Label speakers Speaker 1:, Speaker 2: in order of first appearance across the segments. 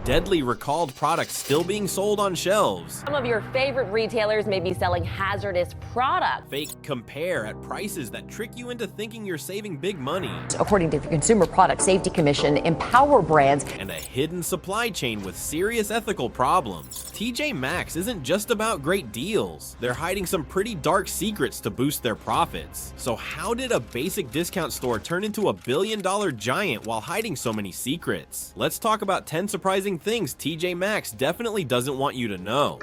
Speaker 1: Deadly recalled products still being sold on shelves.
Speaker 2: Some of your favorite retailers may be selling hazardous products.
Speaker 1: Fake compare at prices that trick you into thinking you're saving big money.
Speaker 3: According to the Consumer Product Safety Commission, empower brands.
Speaker 1: And a hidden supply chain with serious ethical problems. TJ Maxx isn't just about great deals. They're hiding some pretty dark secrets to boost their profits. So how did a basic discount store turn into a billion-dollar giant while hiding so many secrets? Let's talk about 10 surprising things TJ Maxx definitely doesn't want you to know.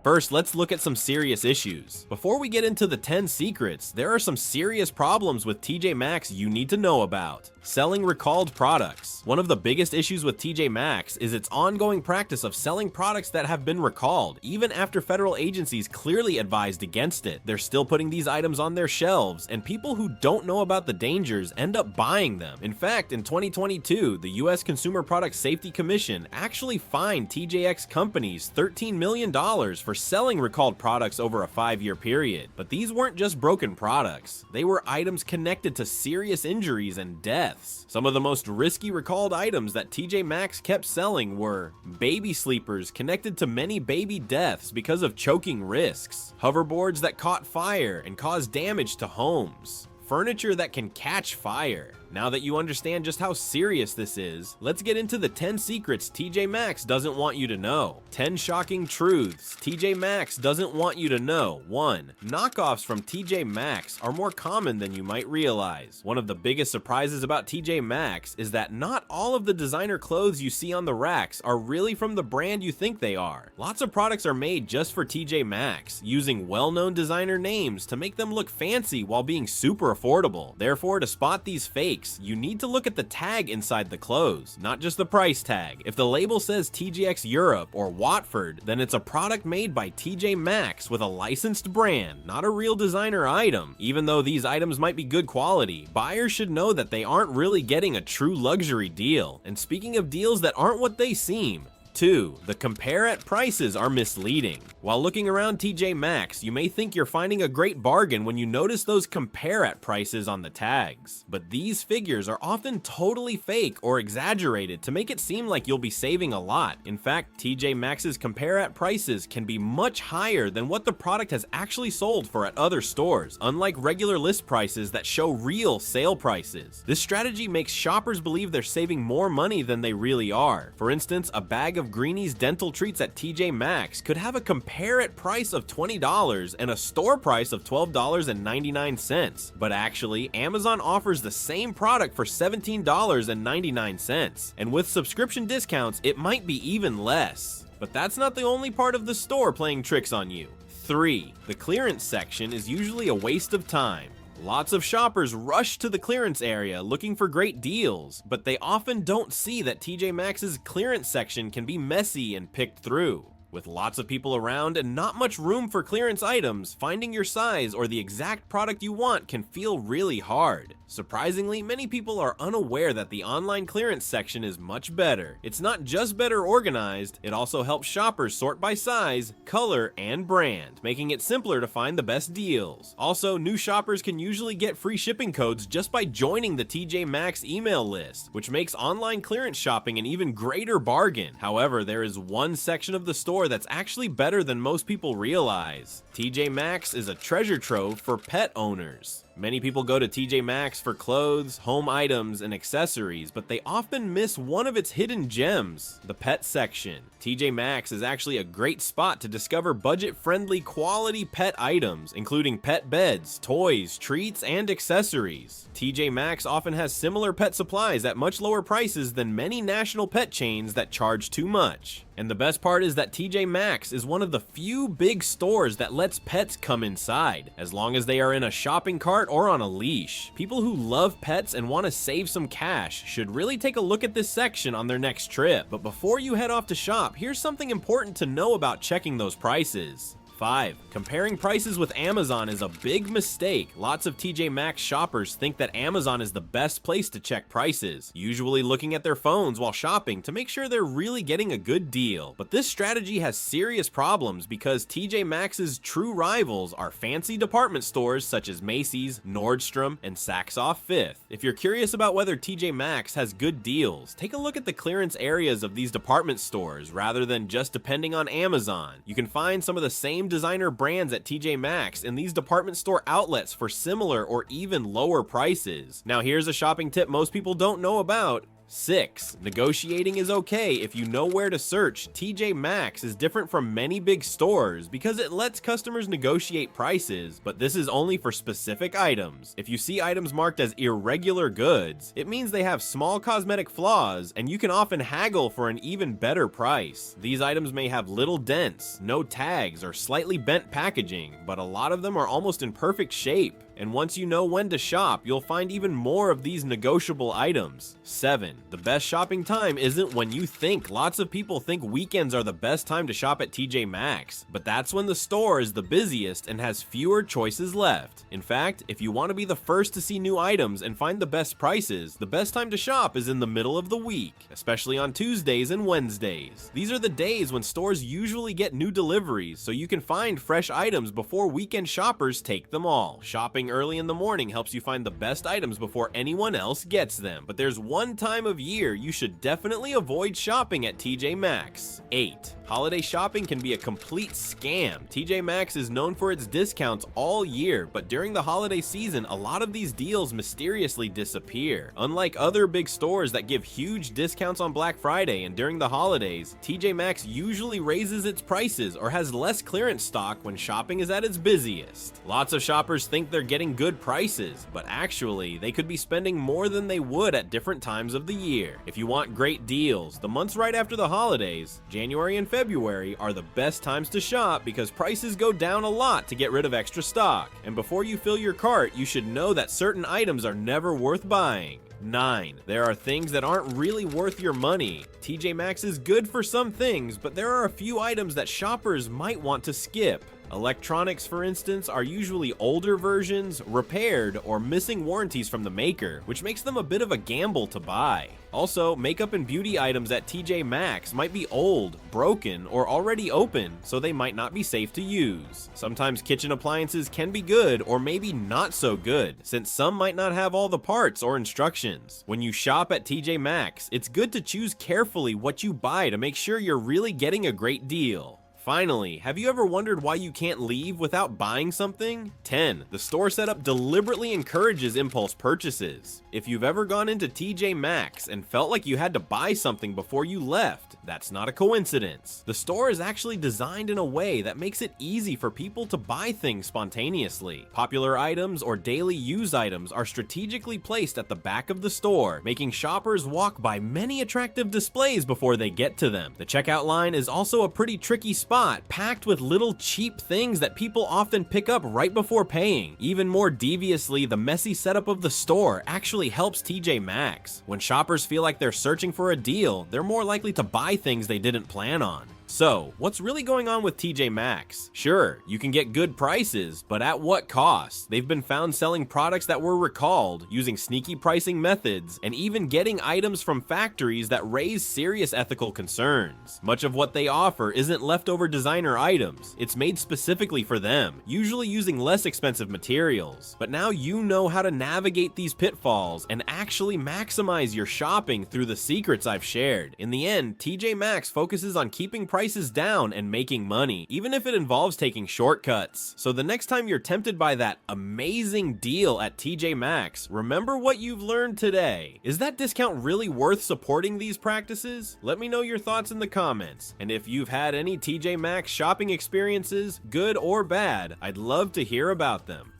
Speaker 1: First, let's look at some serious issues. Before we get into the 10 secrets, there are some serious problems with TJ Maxx you need to know about. Selling recalled products. One of the biggest issues with TJ Maxx is its ongoing practice of selling products that have been recalled, even after federal agencies clearly advised against it. They're still putting these items on their shelves, and people who don't know about the dangers end up buying them. In fact, in 2022, the US Consumer Product Safety Commission actually fined TJX Companies $13 million for selling recalled products over a 5-year period. But these weren't just broken products. They were items connected to serious injuries and deaths. Some of the most risky recalled items that TJ Maxx kept selling were baby sleepers connected to many baby deaths because of choking risks, hoverboards that caught fire and caused damage to homes, furniture that can catch fire. Now that you understand just how serious this is, let's get into the 10 secrets TJ Maxx doesn't want you to know. 10 shocking truths TJ Maxx doesn't want you to know. 1. Knockoffs from TJ Maxx are more common than you might realize. One of the biggest surprises about TJ Maxx is that not all of the designer clothes you see on the racks are really from the brand you think they are. Lots of products are made just for TJ Maxx, using well-known designer names to make them look fancy while being super affordable. Therefore, to spot these fakes, you need to look at the tag inside the clothes, not just the price tag. If the label says TJX Europe or Watford, then it's a product made by TJ Maxx with a licensed brand, not a real designer item. Even though these items might be good quality, buyers should know that they aren't really getting a true luxury deal. And speaking of deals that aren't what they seem, 2. The compare at prices are misleading. While looking around TJ Maxx, you may think you're finding a great bargain when you notice those compare at prices on the tags. But these figures are often totally fake or exaggerated to make it seem like you'll be saving a lot. In fact, TJ Maxx's compare at prices can be much higher than what the product has actually sold for at other stores, unlike regular list prices that show real sale prices. This strategy makes shoppers believe they're saving more money than they really are. For instance, a bag of Greenie's dental treats at TJ Maxx could have a compare at price of $20 and a store price of $12.99. But actually, Amazon offers the same product for $17.99. And with subscription discounts, it might be even less. But that's not the only part of the store playing tricks on you. 3. The clearance section is usually a waste of time. Lots of shoppers rush to the clearance area looking for great deals, but they often don't see that TJ Maxx's clearance section can be messy and picked through. With lots of people around and not much room for clearance items, finding your size or the exact product you want can feel really hard. Surprisingly, many people are unaware that the online clearance section is much better. It's not just better organized, it also helps shoppers sort by size, color, and brand, making it simpler to find the best deals. Also, new shoppers can usually get free shipping codes just by joining the TJ Maxx email list, which makes online clearance shopping an even greater bargain. However, there is one section of the store that's actually better than most people realize. TJ Maxx is a treasure trove for pet owners. Many people go to TJ Maxx for clothes, home items, and accessories, but they often miss one of its hidden gems, the pet section. TJ Maxx is actually a great spot to discover budget-friendly quality pet items, including pet beds, toys, treats, and accessories. TJ Maxx often has similar pet supplies at much lower prices than many national pet chains that charge too much. And the best part is that TJ Maxx is one of the few big stores that lets pets come inside, as long as they are in a shopping cart or on a leash. People who love pets and want to save some cash should really take a look at this section on their next trip. But before you head off to shop, here's something important to know about checking those prices. 5. Comparing prices with Amazon is a big mistake. Lots of TJ Maxx shoppers think that Amazon is the best place to check prices, usually looking at their phones while shopping to make sure they're really getting a good deal. But this strategy has serious problems because TJ Maxx's true rivals are fancy department stores such as Macy's, Nordstrom, and Saks Off Fifth. If you're curious about whether TJ Maxx has good deals, take a look at the clearance areas of these department stores rather than just depending on Amazon. You can find some of the same designer brands at TJ Maxx in these department store outlets for similar or even lower prices. Now here's a shopping tip most people don't know about. 6. Negotiating is okay if you know where to search. TJ Maxx is different from many big stores because it lets customers negotiate prices, but this is only for specific items. If you see items marked as irregular goods, it means they have small cosmetic flaws, and you can often haggle for an even better price. These items may have little dents, no tags, or slightly bent packaging, but a lot of them are almost in perfect shape. And once you know when to shop, you'll find even more of these negotiable items. 7. The best shopping time isn't when you think. Lots of people think weekends are the best time to shop at TJ Maxx, but that's when the store is the busiest and has fewer choices left. In fact, if you want to be the first to see new items and find the best prices, the best time to shop is in the middle of the week, especially on Tuesdays and Wednesdays. These are the days when stores usually get new deliveries, so you can find fresh items before weekend shoppers take them all. Shopping early in the morning helps you find the best items before anyone else gets them, but there's one time of year you should definitely avoid shopping at TJ Maxx. 8. Holiday shopping can be a complete scam. TJ Maxx is known for its discounts all year, but during the holiday season, a lot of these deals mysteriously disappear. Unlike other big stores that give huge discounts on Black Friday and during the holidays, TJ Maxx usually raises its prices or has less clearance stock when shopping is at its busiest. Lots of shoppers think they're getting good prices, but actually, they could be spending more than they would at different times of the year. If you want great deals, the months right after the holidays, January and February, are the best times to shop because prices go down a lot to get rid of extra stock. And before you fill your cart, you should know that certain items are never worth buying. 9. There are things that aren't really worth your money. TJ Maxx is good for some things, but there are a few items that shoppers might want to skip. Electronics, for instance, are usually older versions, repaired, or missing warranties from the maker, which makes them a bit of a gamble to buy. Also, makeup and beauty items at TJ Maxx might be old, broken, or already open, so they might not be safe to use. Sometimes kitchen appliances can be good or maybe not so good, since some might not have all the parts or instructions. When you shop at TJ Maxx, it's good to choose carefully what you buy to make sure you're really getting a great deal. Finally, have you ever wondered why you can't leave without buying something? 10. The store setup deliberately encourages impulse purchases. If you've ever gone into TJ Maxx and felt like you had to buy something before you left, that's not a coincidence. The store is actually designed in a way that makes it easy for people to buy things spontaneously. Popular items or daily use items are strategically placed at the back of the store, making shoppers walk by many attractive displays before they get to them. The checkout line is also a pretty tricky spot, packed with little cheap things that people often pick up right before paying. Even more deviously, the messy setup of the store actually helps TJ Maxx. When shoppers feel like they're searching for a deal, they're more likely to buy things they didn't plan on. So, what's really going on with TJ Maxx? Sure, you can get good prices, but at what cost? They've been found selling products that were recalled, using sneaky pricing methods, and even getting items from factories that raise serious ethical concerns. Much of what they offer isn't leftover designer items, it's made specifically for them, usually using less expensive materials. But now you know how to navigate these pitfalls and actually maximize your shopping through the secrets I've shared. In the end, TJ Maxx focuses on keeping prices down and making money, even if it involves taking shortcuts. So the next time you're tempted by that amazing deal at TJ Maxx, remember what you've learned today. Is that discount really worth supporting these practices? Let me know your thoughts in the comments. And if you've had any TJ Maxx shopping experiences, good or bad, I'd love to hear about them.